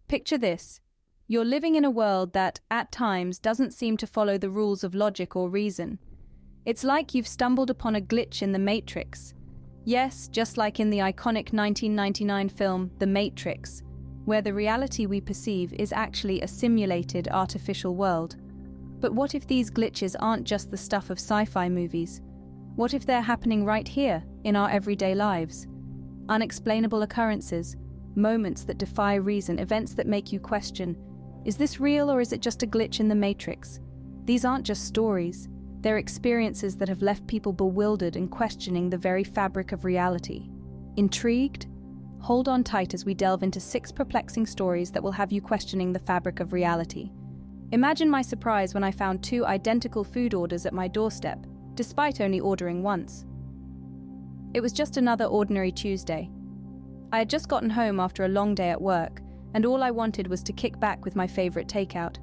Picture this. You're living in a world that, at times, doesn't seem to follow the rules of logic or reason. It's like you've stumbled upon a glitch in the Matrix. Yes, just like in the iconic 1999 film The Matrix, where the reality we perceive is actually a simulated artificial world. But what if these glitches aren't just the stuff of sci-fi movies? What if they're happening right here, in our everyday lives? Unexplainable occurrences, moments that defy reason, events that make you question, is this real or is it just a glitch in the Matrix? These aren't just stories. They're experiences that have left people bewildered and questioning the very fabric of reality. Intrigued? Hold on tight as we delve into 6 perplexing stories that will have you questioning the fabric of reality. Imagine my surprise when I found 2 identical food orders at my doorstep, despite only ordering once. It was just another ordinary Tuesday. I had just gotten home after a long day at work, and all I wanted was to kick back with my favorite takeout.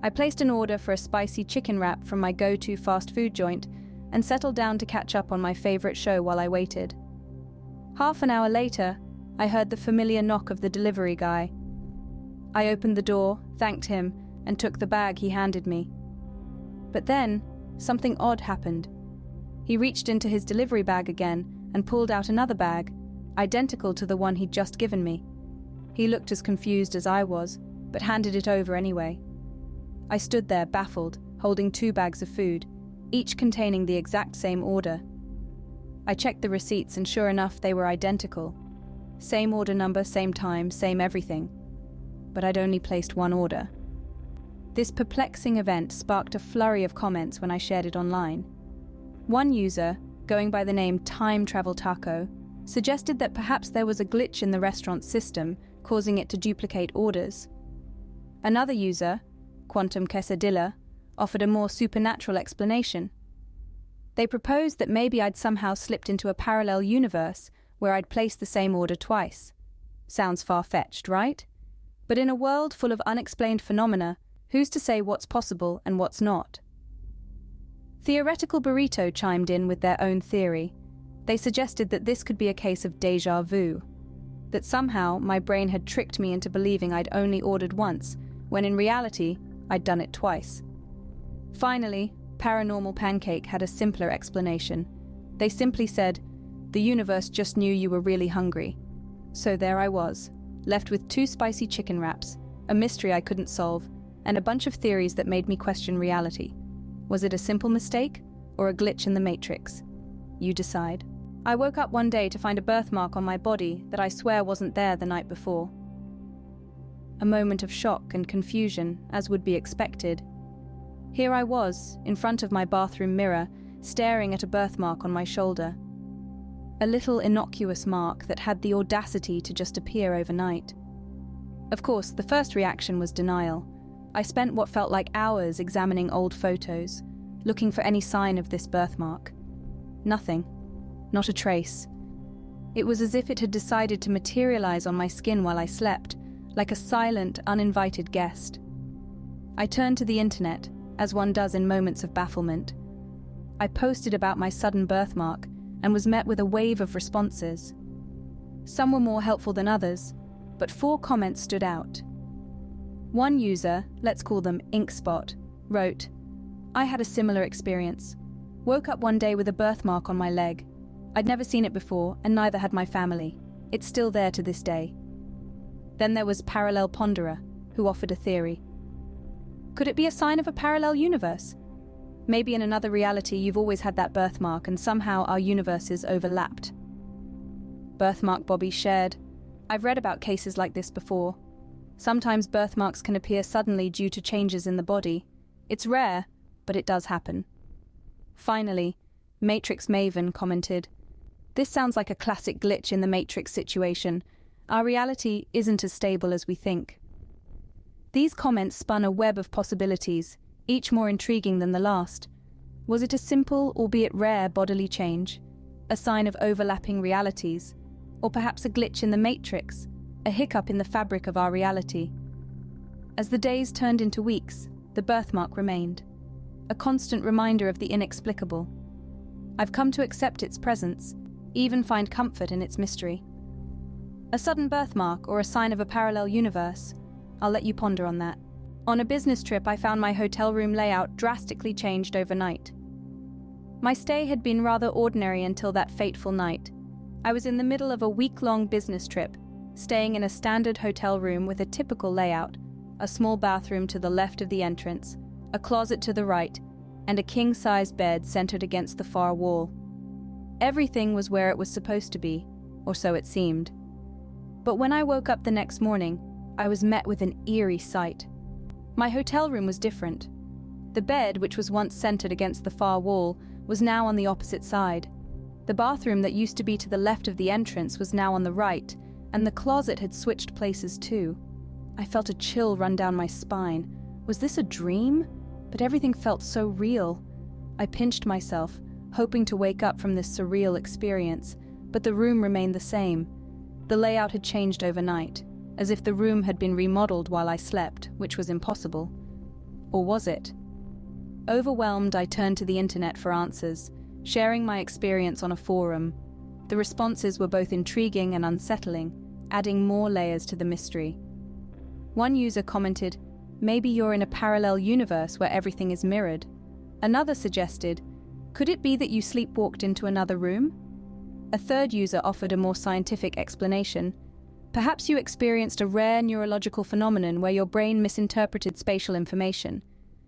I placed an order for a spicy chicken wrap from my go-to fast food joint and settled down to catch up on my favorite show while I waited. Half an hour later, I heard the familiar knock of the delivery guy. I opened the door, thanked him, and took the bag he handed me. But then, something odd happened. He reached into his delivery bag again and pulled out another bag, identical to the one he'd just given me. He looked as confused as I was, but handed it over anyway. I stood there, baffled, holding 2 bags of food, each containing the exact same order. I checked the receipts and sure enough, they were identical. Same order number, same time, same everything. But I'd only placed one order. This perplexing event sparked a flurry of comments when I shared it online. One user, going by the name Time Travel Taco, suggested that perhaps there was a glitch in the restaurant's system, causing it to duplicate orders. Another user, Quantum Quesadilla, offered a more supernatural explanation. They proposed that maybe I'd somehow slipped into a parallel universe where I'd placed the same order twice. Sounds far-fetched, right? But in a world full of unexplained phenomena, who's to say what's possible and what's not? Theoretical Burrito chimed in with their own theory. They suggested that this could be a case of déjà vu, that somehow my brain had tricked me into believing I'd only ordered once, when in reality, I'd done it twice. Finally, Paranormal Pancake had a simpler explanation. They simply said, the universe just knew you were really hungry. So there I was, left with 2 spicy chicken wraps, a mystery I couldn't solve, and a bunch of theories that made me question reality. Was it a simple mistake, or a glitch in the Matrix? You decide. I woke up one day to find a birthmark on my body that I swear wasn't there the night before. A moment of shock and confusion, as would be expected. Here I was, in front of my bathroom mirror, staring at a birthmark on my shoulder. A little innocuous mark that had the audacity to just appear overnight. Of course, the first reaction was denial. I spent what felt like hours examining old photos, looking for any sign of this birthmark. Nothing. Not a trace. It was as if it had decided to materialize on my skin while I slept, like a silent, uninvited guest. I turned to the internet, as one does in moments of bafflement. I posted about my sudden birthmark and was met with a wave of responses. Some were more helpful than others, but 4 comments stood out. One user, let's call them Inkspot, wrote, I had a similar experience. Woke up one day with a birthmark on my leg. I'd never seen it before, and neither had my family. It's still there to this day. Then there was Parallel Ponderer, who offered a theory. Could it be a sign of a parallel universe? Maybe in another reality you've always had that birthmark and somehow our universes overlapped. Birthmark Bobby shared, I've read about cases like this before. Sometimes birthmarks can appear suddenly due to changes in the body. It's rare, but it does happen. Finally, Matrix Maven commented, this sounds like a classic glitch in the Matrix situation. Our reality isn't as stable as we think. These comments spun a web of possibilities, each more intriguing than the last. Was it a simple, albeit rare, bodily change? A sign of overlapping realities? Or perhaps a glitch in the Matrix? A hiccup in the fabric of our reality? As the days turned into weeks, the birthmark remained. A constant reminder of the inexplicable. I've come to accept its presence, even find comfort in its mystery. A sudden birthmark or a sign of a parallel universe? I'll let you ponder on that. On a business trip, I found my hotel room layout drastically changed overnight. My stay had been rather ordinary until that fateful night. I was in the middle of a week-long business trip, staying in a standard hotel room with a typical layout, a small bathroom to the left of the entrance, a closet to the right, and a king-size bed centered against the far wall. Everything was where it was supposed to be, or so it seemed. But when I woke up the next morning, I was met with an eerie sight. My hotel room was different. The bed, which was once centered against the far wall, was now on the opposite side. The bathroom that used to be to the left of the entrance was now on the right, and the closet had switched places too. I felt a chill run down my spine. Was this a dream? But everything felt so real. I pinched myself, hoping to wake up from this surreal experience, but the room remained the same. The layout had changed overnight, as if the room had been remodeled while I slept, which was impossible. Or was it? Overwhelmed, I turned to the internet for answers, sharing my experience on a forum. The responses were both intriguing and unsettling, adding more layers to the mystery. One user commented, "Maybe you're in a parallel universe where everything is mirrored." Another suggested, "Could it be that you sleepwalked into another room?" A third user offered a more scientific explanation. "Perhaps you experienced a rare neurological phenomenon where your brain misinterpreted spatial information."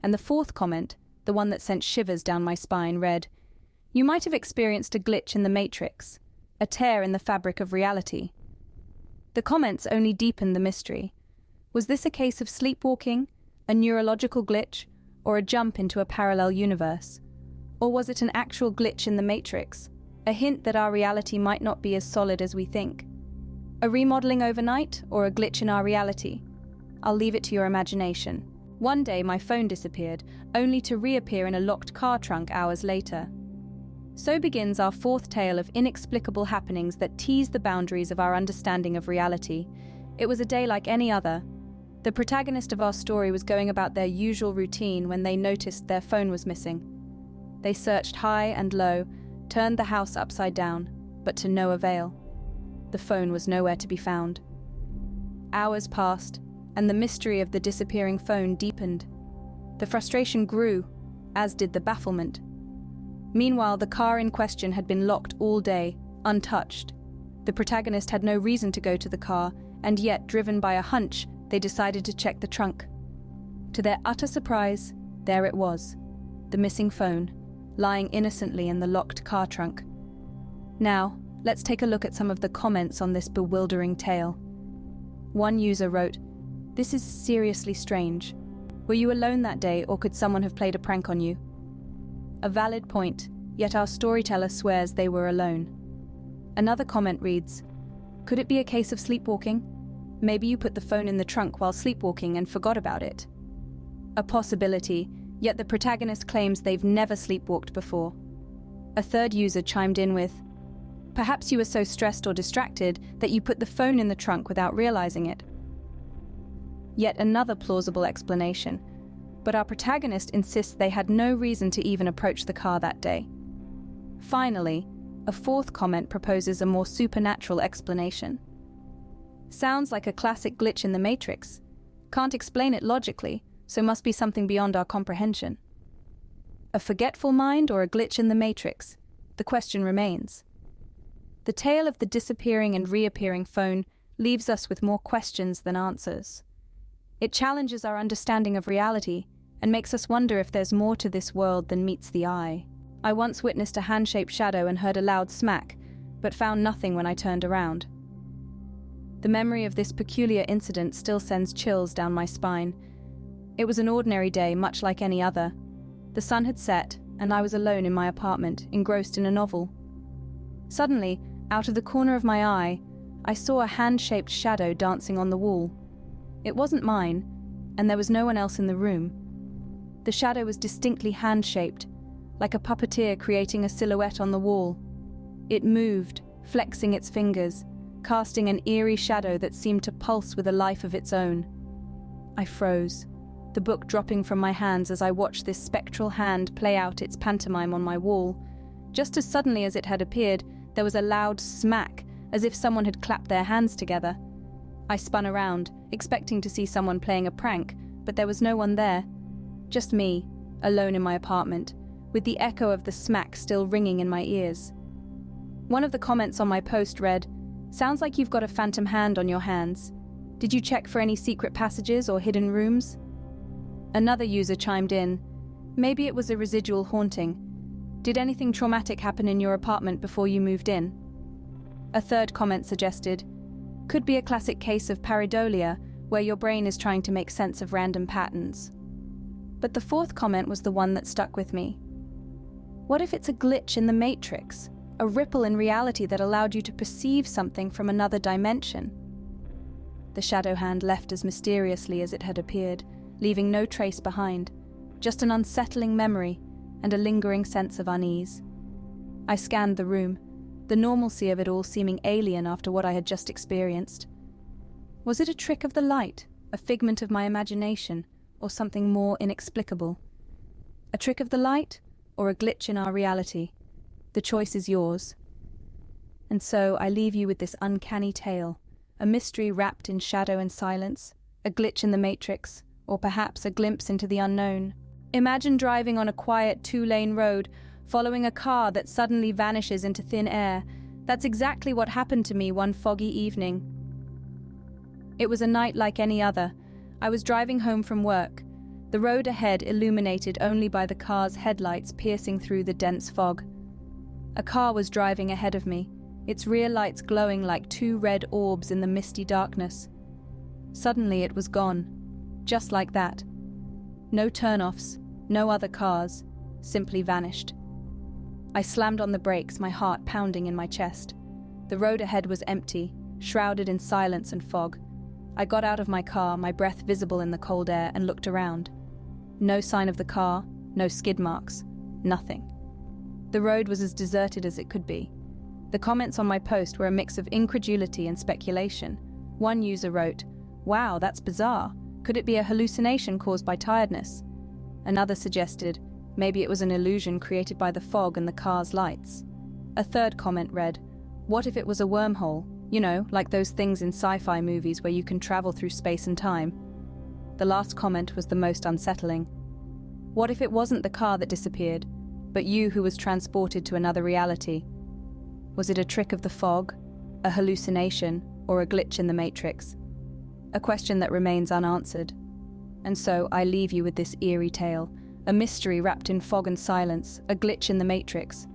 And the fourth comment, the one that sent shivers down my spine, read, "You might have experienced a glitch in the matrix, a tear in the fabric of reality." The comments only deepened the mystery. Was this a case of sleepwalking, a neurological glitch, or a jump into a parallel universe? Or was it an actual glitch in the matrix, a hint that our reality might not be as solid as we think? A remodeling overnight, or a glitch in our reality? I'll leave it to your imagination. One day my phone disappeared, only to reappear in a locked car trunk hours later. So begins our fourth tale of inexplicable happenings that tease the boundaries of our understanding of reality. It was a day like any other. The protagonist of our story was going about their usual routine when they noticed their phone was missing. They searched high and low, turned the house upside down, but to no avail. The phone was nowhere to be found. Hours passed, and the mystery of the disappearing phone deepened. The frustration grew, as did the bafflement. Meanwhile, the car in question had been locked all day, untouched. The protagonist had no reason to go to the car, and yet, driven by a hunch, they decided to check the trunk. To their utter surprise, there it was, the missing phone, lying innocently in the locked car trunk. Now, let's take a look at some of the comments on this bewildering tale. One user wrote, "This is seriously strange. Were you alone that day, or could someone have played a prank on you?" A valid point, yet our storyteller swears they were alone. Another comment reads, "Could it be a case of sleepwalking? Maybe you put the phone in the trunk while sleepwalking and forgot about it." A possibility, yet the protagonist claims they've never sleepwalked before. A third user chimed in with, "Perhaps you were so stressed or distracted that you put the phone in the trunk without realizing it." Yet another plausible explanation, but our protagonist insists they had no reason to even approach the car that day. Finally, a fourth comment proposes a more supernatural explanation. "Sounds like a classic glitch in the Matrix. Can't explain it logically, so must be something beyond our comprehension." A forgetful mind or a glitch in the Matrix? The question remains. The tale of the disappearing and reappearing phone leaves us with more questions than answers. It challenges our understanding of reality and makes us wonder if there's more to this world than meets the eye. I once witnessed a hand-shaped shadow and heard a loud smack, but found nothing when I turned around. The memory of this peculiar incident still sends chills down my spine. It was an ordinary day, much like any other. The sun had set, and I was alone in my apartment, engrossed in a novel. Suddenly, out of the corner of my eye, I saw a hand-shaped shadow dancing on the wall. It wasn't mine, and there was no one else in the room. The shadow was distinctly hand-shaped, like a puppeteer creating a silhouette on the wall. It moved, flexing its fingers, casting an eerie shadow that seemed to pulse with a life of its own. I froze, the book dropping from my hands as I watched this spectral hand play out its pantomime on my wall. Just as suddenly as it had appeared, there was a loud smack, as if someone had clapped their hands together. I spun around, expecting to see someone playing a prank, but there was no one there. Just me, alone in my apartment, with the echo of the smack still ringing in my ears. One of the comments on my post read, "Sounds like you've got a phantom hand on your hands. Did you check for any secret passages or hidden rooms?" Another user chimed in, "Maybe it was a residual haunting. Did anything traumatic happen in your apartment before you moved in?" A third comment suggested, "Could be a classic case of pareidolia, where your brain is trying to make sense of random patterns." But the fourth comment was the one that stuck with me. What if it's a glitch in the matrix? A ripple in reality that allowed you to perceive something from another dimension? The shadow hand left as mysteriously as it had appeared, leaving no trace behind, just an unsettling memory and a lingering sense of unease. I scanned the room, the normalcy of it all seeming alien after what I had just experienced. Was it a trick of the light, a figment of my imagination, or something more inexplicable? A trick of the light, or a glitch in our reality? The choice is yours. And so I leave you with this uncanny tale, a mystery wrapped in shadow and silence, a glitch in the matrix, or perhaps a glimpse into the unknown. Imagine driving on a quiet 2-lane road, following a car that suddenly vanishes into thin air. That's exactly what happened to me one foggy evening. It was a night like any other. I was driving home from work, the road ahead illuminated only by the car's headlights piercing through the dense fog. A car was driving ahead of me, its rear lights glowing like 2 red orbs in the misty darkness. Suddenly it was gone, just like that. No turnoffs, no other cars, simply vanished. I slammed on the brakes, my heart pounding in my chest. The road ahead was empty, shrouded in silence and fog. I got out of my car, my breath visible in the cold air, and looked around. No sign of the car, no skid marks, nothing. The road was as deserted as it could be. The comments on my post were a mix of incredulity and speculation. One user wrote, "Wow, that's bizarre. Could it be a hallucination caused by tiredness?" Another suggested, maybe it was an illusion created by the fog and the car's lights. A third comment read, "What if it was a wormhole? You know, like those things in sci-fi movies where you can travel through space and time." The last comment was the most unsettling. What if it wasn't the car that disappeared, but you who was transported to another reality? Was it a trick of the fog, a hallucination, or a glitch in the matrix? A question that remains unanswered. And so I leave you with this eerie tale, a mystery wrapped in fog and silence, a glitch in the matrix,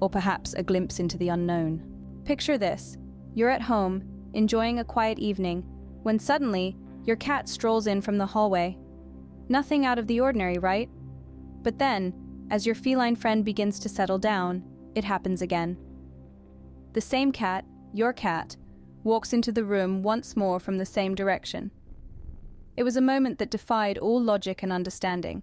or perhaps a glimpse into the unknown. Picture this. You're at home, enjoying a quiet evening, when suddenly, your cat strolls in from the hallway. Nothing out of the ordinary, right? But then, as your feline friend begins to settle down, it happens again. The same cat, your cat, walks into the room once more from the same direction. It was a moment that defied all logic and understanding.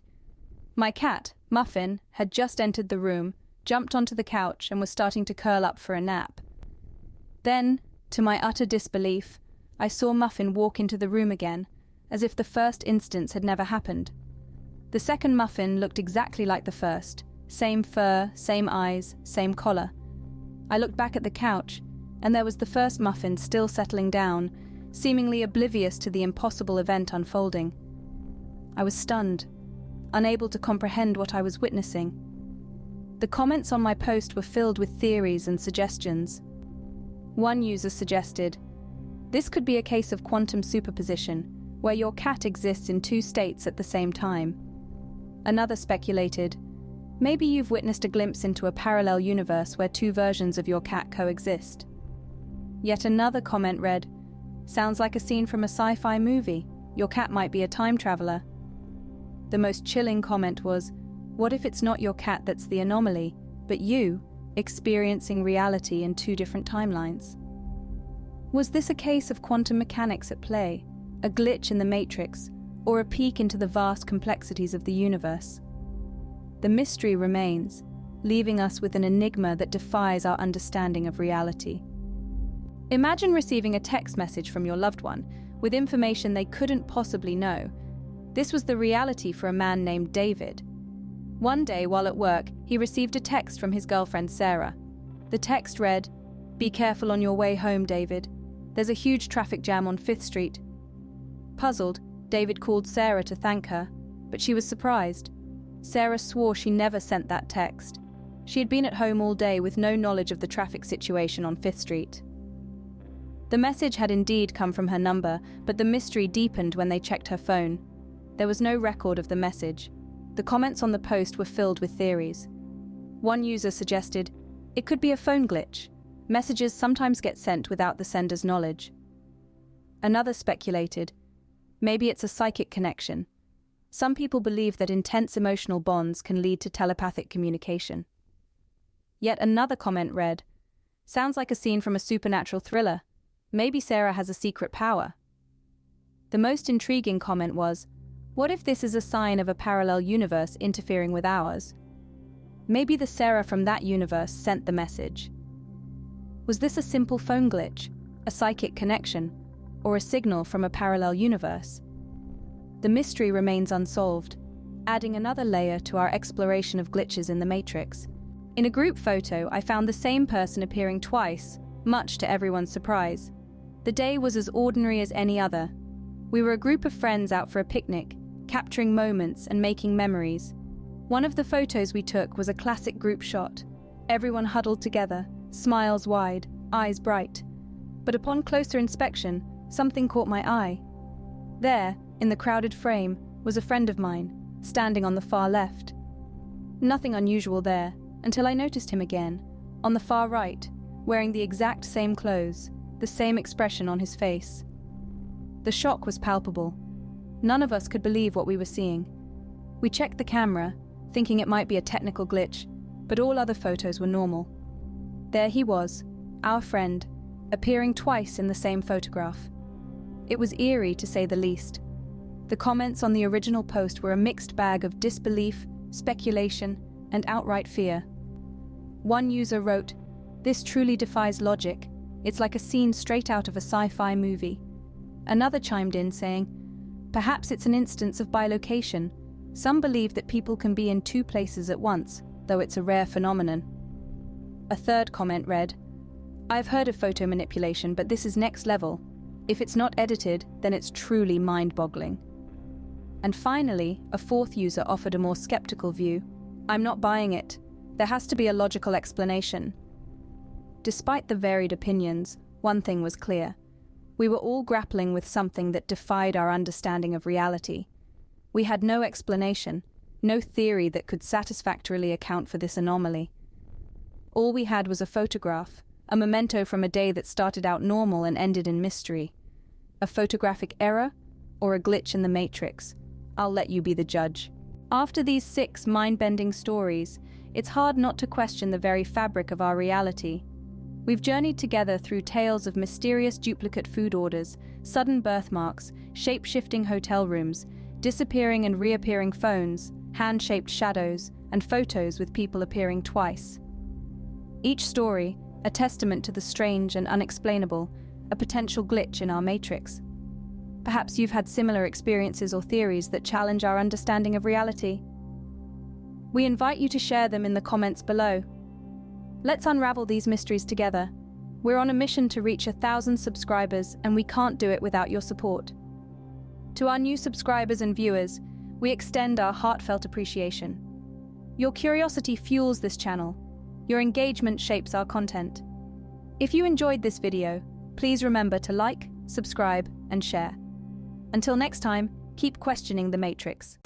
My cat, Muffin, had just entered the room, jumped onto the couch, and was starting to curl up for a nap. Then, to my utter disbelief, I saw Muffin walk into the room again, as if the first instance had never happened. The second Muffin looked exactly like the first, same fur, same eyes, same collar. I looked back at the couch, and there was the first Muffin still settling down, seemingly oblivious to the impossible event unfolding. I was stunned, unable to comprehend what I was witnessing. The comments on my post were filled with theories and suggestions. One user suggested, "This could be a case of quantum superposition, where your cat exists in 2 states at the same time." Another speculated, "Maybe you've witnessed a glimpse into a parallel universe where 2 versions of your cat coexist." Yet another comment read, "Sounds like a scene from a sci-fi movie. Your cat might be a time traveler." The most chilling comment was, "What if it's not your cat that's the anomaly, but you, experiencing reality in 2 different timelines?" Was this a case of quantum mechanics at play, a glitch in the matrix, or a peek into the vast complexities of the universe? The mystery remains, leaving us with an enigma that defies our understanding of reality. Imagine receiving a text message from your loved one with information they couldn't possibly know. This was the reality for a man named David. One day while at work, he received a text from his girlfriend Sarah. The text read, Be careful on your way home, David. There's a huge traffic jam on 5th Street. Puzzled, David called Sarah to thank her, but she was surprised. Sarah swore she never sent that text. She had been at home all day with no knowledge of the traffic situation on 5th Street. The message had indeed come from her number, but the mystery deepened when they checked her phone. There was no record of the message. The comments on the post were filled with theories. One user suggested, "It could be a phone glitch. Messages sometimes get sent without the sender's knowledge." Another speculated, "Maybe it's a psychic connection." Some people believe that intense emotional bonds can lead to telepathic communication. Yet another comment read, "Sounds like a scene from a supernatural thriller. Maybe Sarah has a secret power." The most intriguing comment was, "What if this is a sign of a parallel universe interfering with ours? Maybe the Sarah from that universe sent the message." Was this a simple phone glitch, a psychic connection, or a signal from a parallel universe? The mystery remains unsolved, adding another layer to our exploration of glitches in the Matrix. In a group photo, I found the same person appearing twice, much to everyone's surprise. The day was as ordinary as any other. We were a group of friends out for a picnic, capturing moments and making memories. One of the photos we took was a classic group shot. Everyone huddled together, smiles wide, eyes bright. But upon closer inspection, something caught my eye. There, in the crowded frame, was a friend of mine, standing on the far left. Nothing unusual there, until I noticed him again, on the far right, wearing the exact same clothes, the same expression on his face. The shock was palpable. None of us could believe what we were seeing. We checked the camera, thinking it might be a technical glitch, but all other photos were normal. There he was, our friend, appearing twice in the same photograph. It was eerie, to say the least. The comments on the original post were a mixed bag of disbelief, speculation, and outright fear. One user wrote, "This truly defies logic. It's like a scene straight out of a sci-fi movie." Another chimed in saying, "Perhaps it's an instance of bilocation. Some believe that people can be in two places at once, though it's a rare phenomenon." A third comment read, "I've heard of photo manipulation, but this is next level. If it's not edited, then it's truly mind-boggling." And finally, a fourth user offered a more skeptical view. "I'm not buying it. There has to be a logical explanation." Despite the varied opinions, one thing was clear. We were all grappling with something that defied our understanding of reality. We had no explanation, no theory that could satisfactorily account for this anomaly. All we had was a photograph, a memento from a day that started out normal and ended in mystery. A photographic error, or a glitch in the Matrix? I'll let you be the judge. After these 6 mind-bending stories, it's hard not to question the very fabric of our reality. We've journeyed together through tales of mysterious duplicate food orders, sudden birthmarks, shape-shifting hotel rooms, disappearing and reappearing phones, hand-shaped shadows, and photos with people appearing twice. Each story, a testament to the strange and unexplainable, a potential glitch in our Matrix. Perhaps you've had similar experiences or theories that challenge our understanding of reality. We invite you to share them in the comments below. Let's unravel these mysteries together. We're on a mission to reach 1,000 subscribers, and we can't do it without your support. To our new subscribers and viewers, we extend our heartfelt appreciation. Your curiosity fuels this channel. Your engagement shapes our content. If you enjoyed this video, please remember to like, subscribe, and share. Until next time, keep questioning the Matrix.